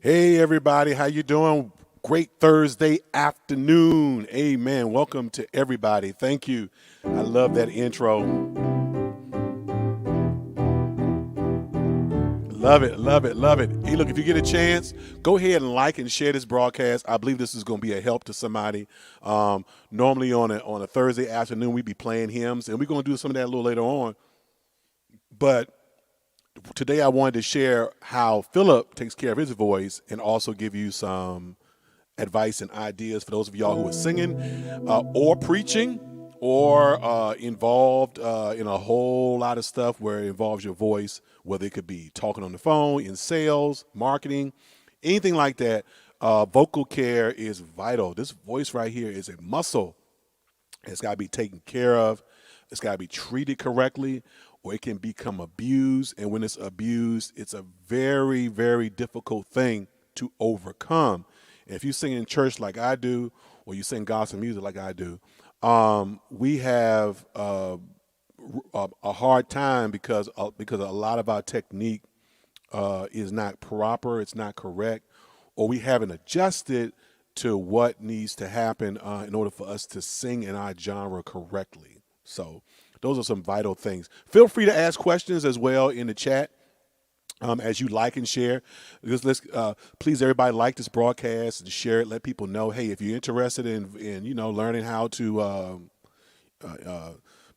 Hey everybody, how you doing? Great Thursday afternoon. Amen. Welcome to everybody. Thank you. I love that intro. Love it, love it, love it. Hey, look, if you get a chance, go ahead and like and share this broadcast. I believe this is going to be a help to somebody. Normally on a Thursday afternoon, we be playing hymns, and we're going to do some of that a little later on. But today I wanted to share how Philip takes care of his voice and also give you some advice and ideas for those of y'all who are singing or preaching or involved in a whole lot of stuff where it involves your voice, whether it could be talking on the phone, in sales, marketing, anything like that. Vocal care is vital. This voice right here is a muscle. It's got to be taken care of. It's got to be treated correctly, or it can become abused. And when it's abused, it's a very, very difficult thing to overcome. And if you sing in church like I do, or you sing gospel music like I do, we have a hard time because a lot of our technique is not proper, it's not correct, or we haven't adjusted to what needs to happen in order for us to sing in our genre correctly. So those are some vital things. Feel free to ask questions as well in the chat. As you like and share, let's please everybody like this broadcast and share it. Let people know, hey, if you're interested in learning how to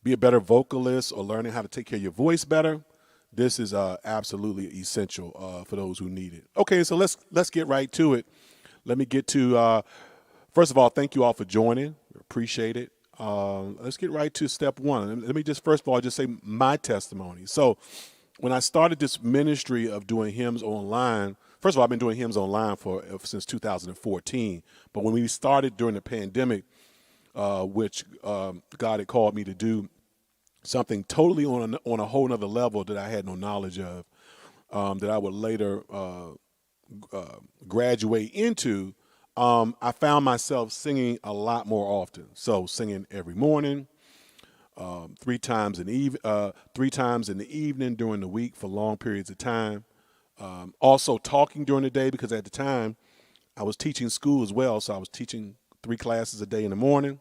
be a better vocalist or learning how to take care of your voice better, this is absolutely essential for those who need it. Okay, so let's get right to it. Let me get to first of all, thank you all for joining. Appreciate it. Let's get right to step one. Let me just first of all just say my testimony. So when I started this ministry of doing hymns online, first of all, I've been doing hymns online since 2014. But when we started during the pandemic, which God had called me to do something totally on a whole nother level that I had no knowledge of, that I would later graduate into, I found myself singing a lot more often. So singing every morning, three times in the evening during the week for long periods of time. Also talking during the day because at the time I was teaching school as well. So I was teaching 3 classes a day in the morning,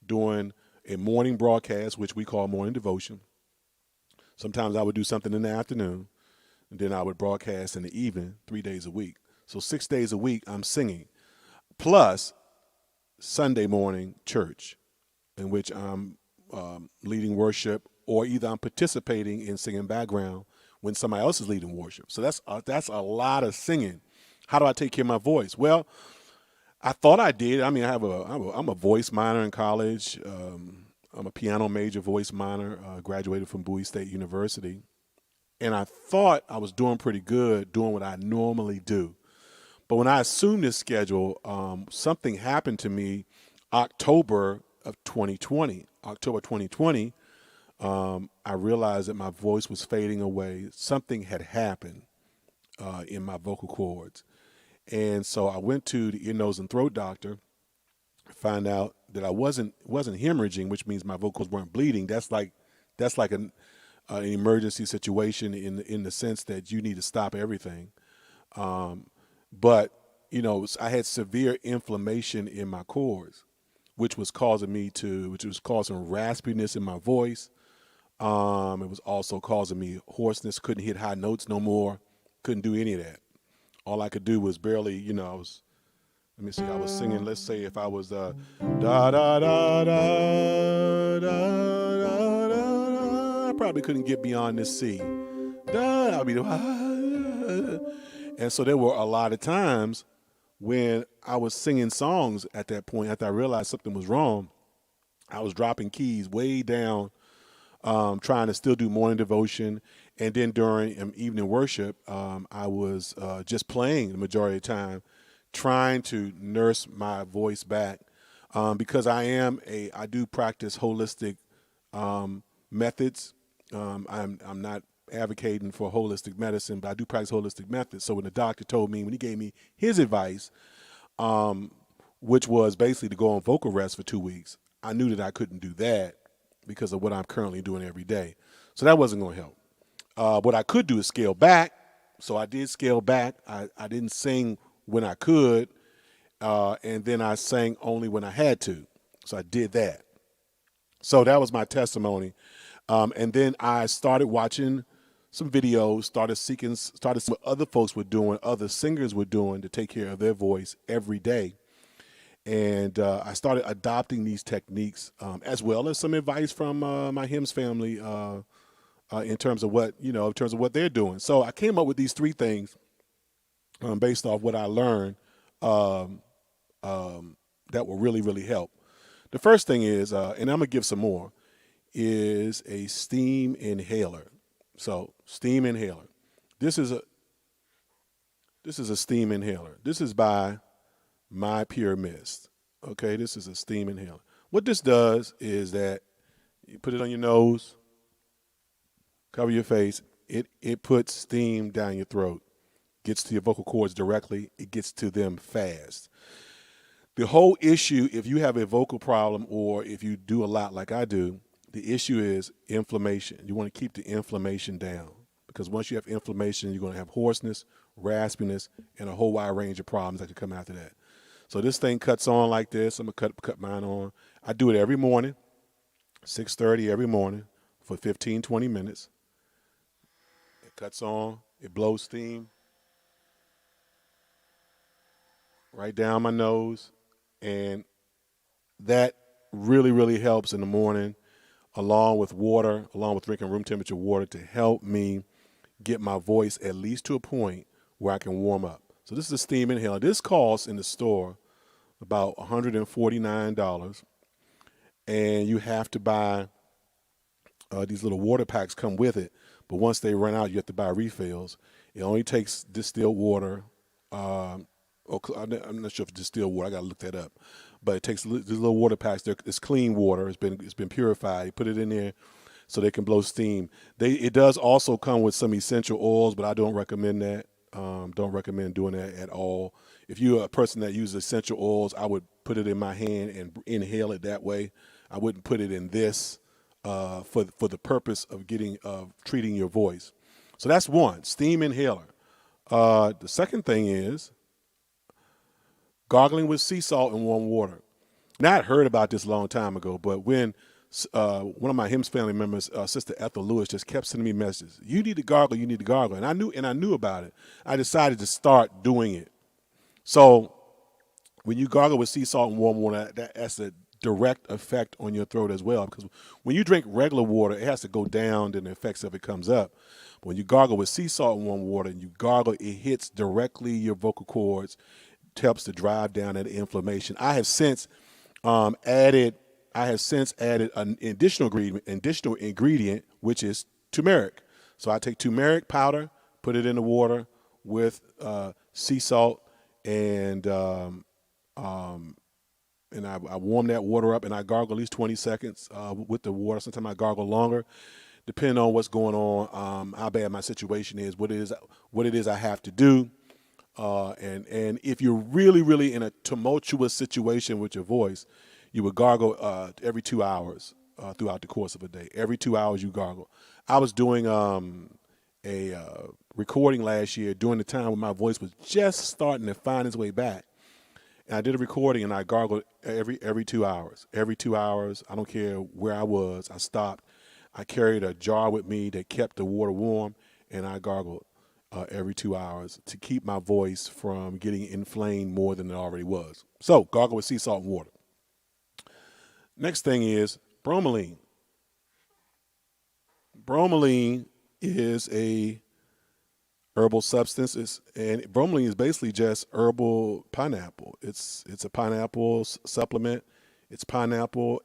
doing a morning broadcast, which we call morning devotion. Sometimes I would do something in the afternoon, and then I would broadcast in the evening 3 days a week. So 6 days a week I'm singing, plus Sunday morning church, in which I'm leading worship, or either I'm participating in singing background when somebody else is leading worship. So that's a lot of singing. How do I take care of my voice? Well, I thought I did. I mean, I'm a voice minor in college. I'm a piano major, voice minor, graduated from Bowie State University. And I thought I was doing pretty good, doing what I normally do. But when I assumed this schedule, something happened to me October 2020, I realized that my voice was fading away. Something had happened in my vocal cords. And so I went to the ear, nose, and throat doctor, find out that I wasn't hemorrhaging, which means my vocals weren't bleeding. That's like an emergency situation in the sense that you need to stop everything. But I had severe inflammation in my cords, which was causing raspiness in my voice. It was also causing me hoarseness. Couldn't hit high notes no more. Couldn't do any of that. All I could do was barely, I was singing, let's say if I was da da da da da da da, I probably couldn't get beyond this C. Da, I'd be, and so there were a lot of times when I was singing songs at that point, after I realized something was wrong, I was dropping keys way down, trying to still do morning devotion. And then during evening worship, I was just playing the majority of the time, trying to nurse my voice back, because I do practice holistic methods. I'm not advocating for holistic medicine, but I do practice holistic methods. So when the doctor told me, when he gave me his advice, which was basically to go on vocal rest for 2 weeks, I knew that I couldn't do that because of what I'm currently doing every day. So that wasn't going to help. What I could do is scale back So I did scale back. I didn't sing when I could, and then I sang only when I had to. So I did that. So that was my testimony. And then I started watching some videos, started seeing what other folks were doing, other singers were doing to take care of their voice every day. And I started adopting these techniques, as well as some advice from my hymns family, in terms of in terms of what they're doing. So I came up with these three things, based off what I learned, um, that will really, really help. The first thing is, and I'm gonna give some more, is a steam inhaler. So steam inhaler. This is a steam inhaler. This is by My Pure Mist. Okay, this is a steam inhaler. What this does is that you put it on your nose, cover your face. It puts steam down your throat, gets to your vocal cords directly. It gets to them fast. The whole issue, if you have a vocal problem or if you do a lot like I do, the issue is inflammation. You want to keep the inflammation down, because once you have inflammation, you're going to have hoarseness, raspiness, and a whole wide range of problems that could come after that. So this thing cuts on like this. I'm gonna cut mine on. I do it every morning, 6:30 every morning for 15, 20 minutes. It cuts on. It blows steam right down my nose, and that really, really helps in the morning, along with water, along with drinking room temperature water, to help me get my voice at least to a point where I can warm up. So this is a steam inhaler. This costs in the store about $149, and you have to buy these little water packs come with it. But once they run out, you have to buy refills. It only takes distilled water. I'm not sure if it's distilled water. I got to look that up. But it takes these little water packs. It's clean water. It's been purified. You put it in there so they can blow steam. It does also come with some essential oils, but I don't recommend that. Don't recommend doing that at all. If you're a person that uses essential oils, I would put it in my hand and inhale it that way. I wouldn't put it in this for the purpose of treating your voice. So that's one, steam inhaler. The second thing is gargling with sea salt and warm water. Now, I'd heard about this a long time ago, but when one of my hymns family members, Sister Ethel Lewis, just kept sending me messages. You need to gargle. You need to gargle. And I knew about it. I decided to start doing it. So when you gargle with sea salt and warm water, that's a direct effect on your throat as well. Because when you drink regular water, it has to go down, then the effects of it comes up. But when you gargle with sea salt and warm water, and you gargle, it hits directly your vocal cords. It helps to drive down that inflammation. I have since added an additional ingredient, which is turmeric. So I take turmeric powder, put it in the water with sea salt, and I warm that water up, and I gargle at least 20 seconds with the water. Sometimes I gargle longer, depending on what's going on, how bad my situation is, what it is I have to do. And if you're really, really in a tumultuous situation with your voice, you would gargle every 2 hours throughout the course of a day. Every 2 hours you gargle. I was doing a recording last year during the time when my voice was just starting to find its way back. And I did a recording, and I gargled every 2 hours. Every 2 hours, I don't care where I was, I stopped. I carried a jar with me that kept the water warm, and I gargled every 2 hours to keep my voice from getting inflamed more than it already was. So gargle with sea salt and water. Next thing is bromelain. Bromelain is a herbal substance, and bromelain is basically just herbal pineapple. It's a pineapple supplement. It's pineapple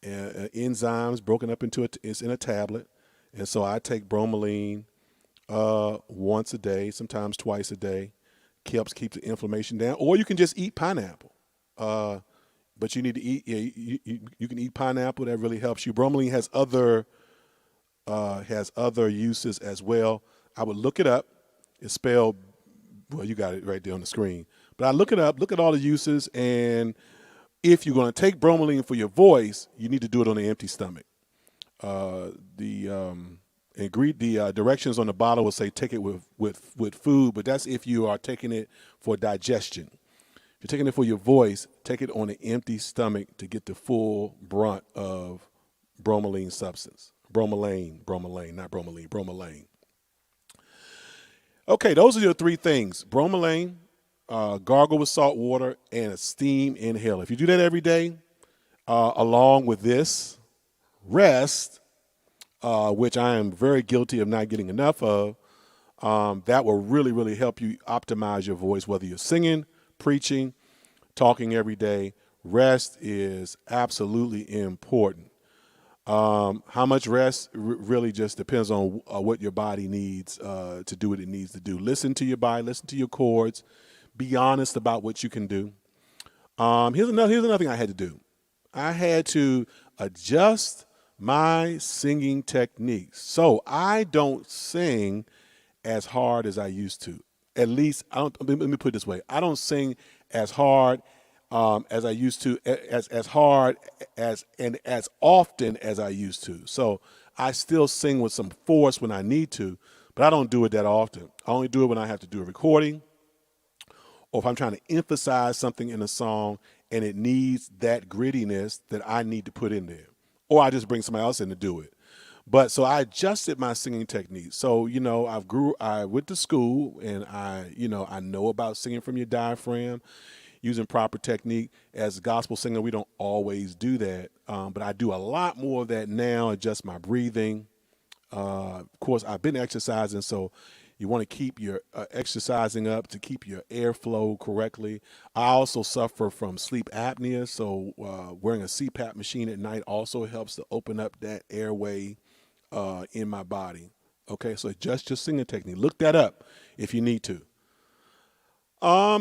enzymes broken up into it's in a tablet, and so I take bromelain once a day, sometimes twice a day. Helps keep the inflammation down. Or you can just eat pineapple. But you need to eat. You can eat pineapple. That really helps you. Bromelain has other uses as well. I would look it up. It's spelled, well, you got it right there on the screen. But I look it up, look at all the uses, and if you're going to take bromelain for your voice, you need to do it on an empty stomach. And the directions on the bottle will say take it with food, but that's if you are taking it for digestion. If you're taking it for your voice, take it on an empty stomach to get the full brunt of bromelain substance. Bromelain, not bromelain, bromelain. Okay, those are your three things: bromelain, gargle with salt water, and a steam inhaler. If you do that every day, along with this, rest, which I am very guilty of not getting enough of, that will really, really help you optimize your voice, whether you're singing, preaching, talking every day. Rest is absolutely important. How much rest really just depends on what your body needs to do what it needs to do. Listen to your body, listen to your chords, be honest about what you can do. Here's another thing I had to do. I had to adjust my singing techniques. So I don't sing as hard as I used to. At least, let me put it this way. I don't sing as hard as I used to, as hard and as often as I used to. So I still sing with some force when I need to, but I don't do it that often. I only do it when I have to do a recording, or if I'm trying to emphasize something in a song and it needs that grittiness that I need to put in there, or I just bring somebody else in to do it. But so I adjusted my singing technique. So, I went to school, and I know about singing from your diaphragm, using proper technique. As a gospel singer, we don't always do that. But I do a lot more of that now, adjust my breathing. Of course, I've been exercising, so you want to keep your exercising up to keep your airflow correctly. I also suffer from sleep apnea, so wearing a CPAP machine at night also helps to open up that airway in my body. Okay, so adjust your singing technique. Look that up if you need to.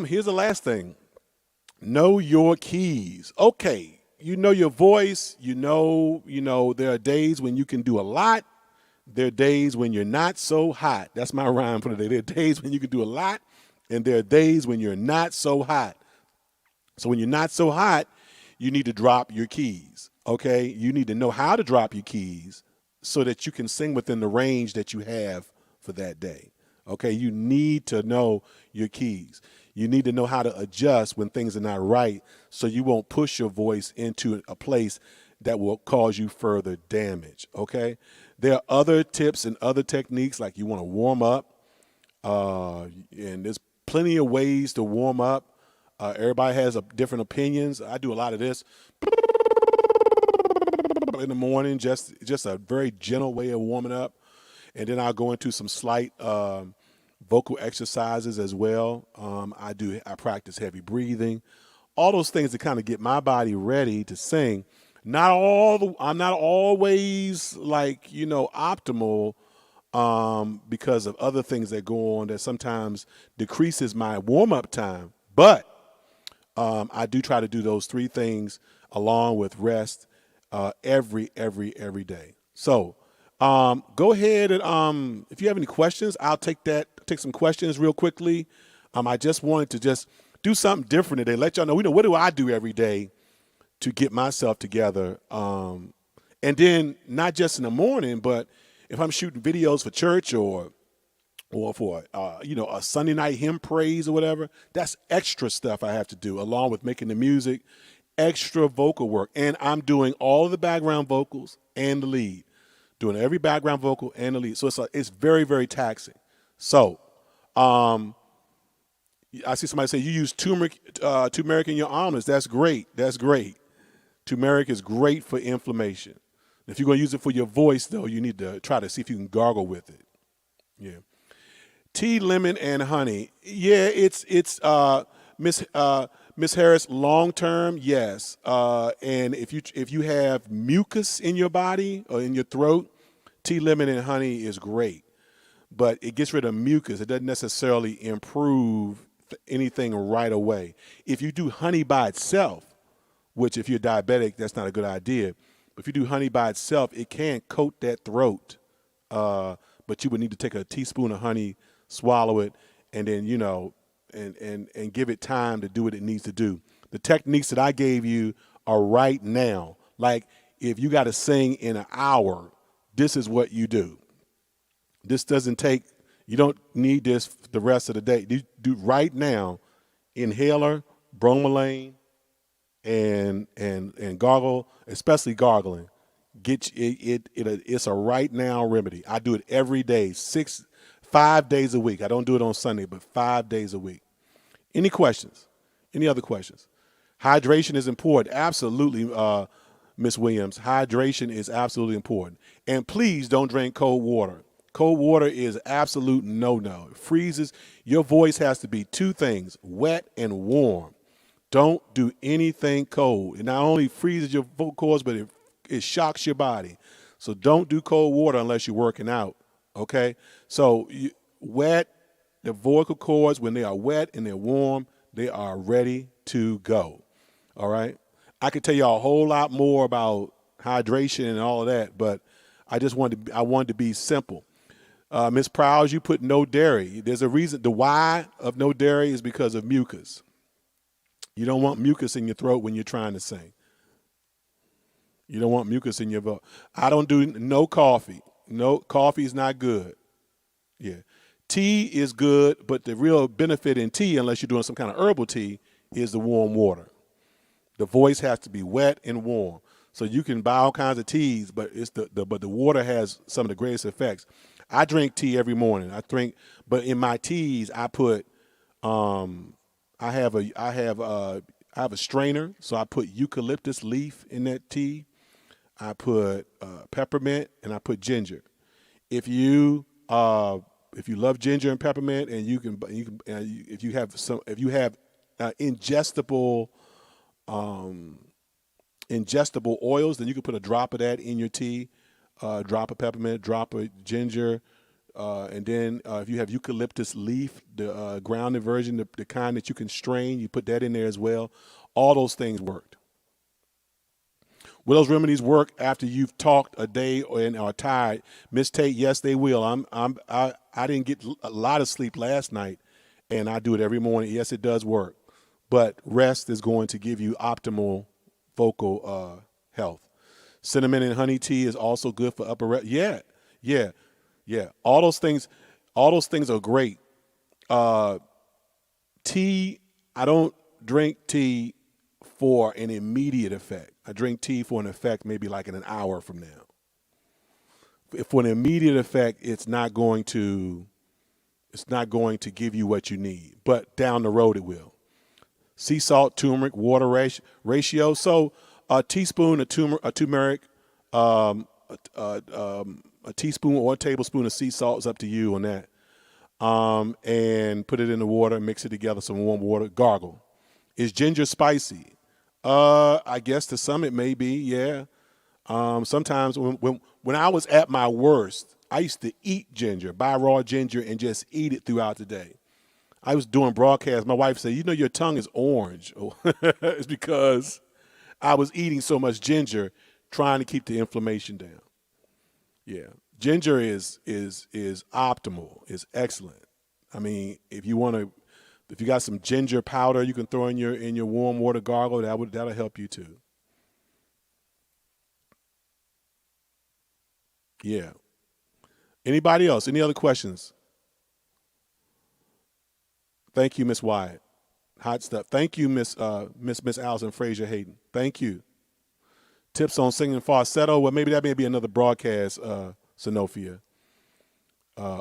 Here's the last thing. Know your keys. Okay, you know your voice. You know, there are days when you can do a lot. There are days when you're not so hot. That's my rhyme for today. There are days when you can do a lot, and there are days when you're not so hot. So when you're not so hot, you need to drop your keys, okay? You need to know how to drop your keys so that you can sing within the range that you have for that day, okay? You need to know your keys. You need to know how to adjust when things are not right so you won't push your voice into a place that will cause you further damage, okay? There are other tips and other techniques, like you want to warm up, and there's plenty of ways to warm up. Everybody has different opinions. I do a lot of this in the morning, just a very gentle way of warming up. And then I'll go into some slight vocal exercises as well. I practice heavy breathing, all those things to kind of get my body ready to sing. I'm not always optimal because of other things that go on that sometimes decreases my warm up time. But I do try to do those three things along with rest every day. So go ahead and if you have any questions, I'll take some questions real quickly. I just wanted to just do something different today. Let y'all know, what do I do every day to get myself together? And then not just in the morning, but if I'm shooting videos for church or for a Sunday night hymn praise or whatever, that's extra stuff I have to do along with making the music, extra vocal work. And I'm doing all of the background vocals and the lead, doing every background vocal and the lead. So it's very, very taxing. So I see somebody say you use turmeric in your omelets. That's great. That's great. Turmeric is great for inflammation. If you're going to use it for your voice, though, you need to try to see if you can gargle with it. Yeah. Tea, lemon, and honey. Yeah, it's Miss Harris. Long term, yes. And if you have mucus in your body or in your throat, tea, lemon, and honey is great. But it gets rid of mucus. It doesn't necessarily improve anything right away. If you do honey by itself, which if you're diabetic, that's not a good idea. But if you do honey by itself, it can coat that throat. But you would need to take a teaspoon of honey, swallow it, and then, and give it time to do what it needs to do. The techniques that I gave you are right now. Like if you got to sing in an hour, this is what you do. This doesn't take, you don't need this the rest of the day. You do right now, inhaler, bromelain, and gargle, especially gargling. It's a right now remedy. I do it every day, 5 days a week. I don't do it on Sunday, but 5 days a week. Any questions? Any other questions? Hydration is important. Absolutely, Miss Williams. Hydration is absolutely important. And please don't drink cold water. Cold water is absolute no-no. It freezes. Your voice has to be two things, wet and warm. Don't do anything cold. It not only freezes your vocal cords, but it shocks your body. So don't do cold water unless you're working out, okay? So the vocal cords, when they are wet and they're warm, they are ready to go, all right? I could tell you a whole lot more about hydration and all of that, but I wanted to be simple. Ms. Prowse, you put no dairy. There's a reason. The why of no dairy is because of mucus. You don't want mucus in your throat when you're trying to sing. You don't want mucus in your vote. I don't do no coffee. No, coffee is not good. Yeah. Tea is good, but the real benefit in tea, unless you're doing some kind of herbal tea, is the warm water. The voice has to be wet and warm. So you can buy all kinds of teas, but but the water has some of the greatest effects. I drink tea every morning. But in my teas I put I have a strainer, so I put eucalyptus leaf in that tea. I put peppermint, and I put ginger. If you love ginger and peppermint, and if you have ingestible oils, then you can put a drop of that in your tea, drop of peppermint, drop of ginger, and then if you have eucalyptus leaf, the grounded version, the kind that you can strain, you put that in there as well. All those things worked. Will those remedies work after you've talked a day and are tired? Miss Tate, yes, they will. I didn't get a lot of sleep last night, and I do it every morning. Yes, it does work, but rest is going to give you optimal vocal health. Cinnamon and honey tea is also good for upper rest. Yeah. All those things are great. Tea, I don't drink tea for an immediate effect. I drink tea for an effect maybe like in an hour from now. For an immediate effect, it's not going to give you what you need, but down the road it will. Sea salt, turmeric, water ratio. So a teaspoon of turmeric, a teaspoon or a tablespoon of sea salt is up to you on that. And put it in the water, mix it together, some warm water, gargle. Is ginger spicy? I guess to some it may be, yeah. Sometimes when I was at my worst, I used to eat ginger, buy raw ginger and just eat it throughout the day. I was doing broadcasts. My wife said, your tongue is orange. It's because I was eating so much ginger trying to keep the inflammation down. Yeah. Ginger is optimal, is excellent. I mean, if you got some ginger powder you can throw in your warm water gargle, that'll help you too. Yeah. Anybody else? Any other questions? Thank you, Miss Wyatt. Hot stuff. Thank you, Miss Allison Frazier Hayden. Thank you. Tips on singing falsetto. Well, maybe that may be another broadcast, Sanophia. I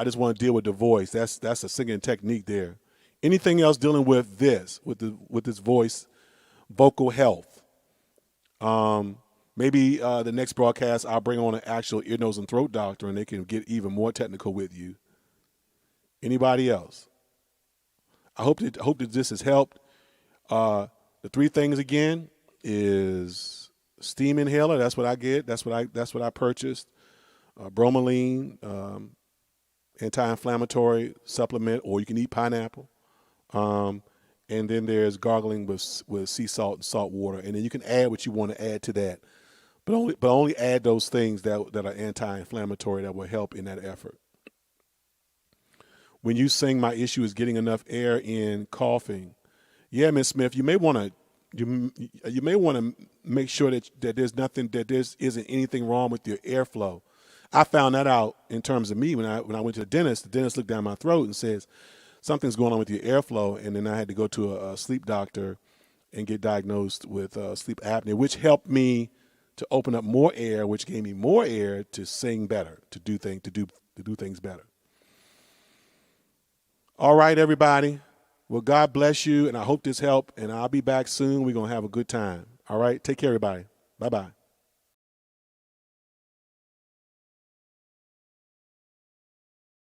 just want to deal with the voice. That's a singing technique there. Anything else dealing with this voice, vocal health? Maybe the next broadcast I'll bring on an actual ear, nose, and throat doctor, and they can get even more technical with you. Anybody else? I hope that this has helped. The three things again is steam inhaler. That's what I get. That's what I purchased. Bromelain, anti-inflammatory supplement, or you can eat pineapple. And then there's gargling with sea salt and salt water, and then you can add what you want to add to that, but only add those things that are anti-inflammatory that will help in that effort. When you sing, my issue is getting enough air in, coughing. Yeah, Ms. Smith, you may want to make sure that there isn't anything wrong with your airflow. I found that out in terms of me when I went to the dentist. The dentist looked down my throat and says, something's going on with your airflow. And then I had to go to a sleep doctor and get diagnosed with sleep apnea, which helped me to open up more air, which gave me more air to sing better, to do things better. All right, everybody. Well, God bless you, and I hope this helped, and I'll be back soon. We're going to have a good time. All right? Take care, everybody. Bye-bye.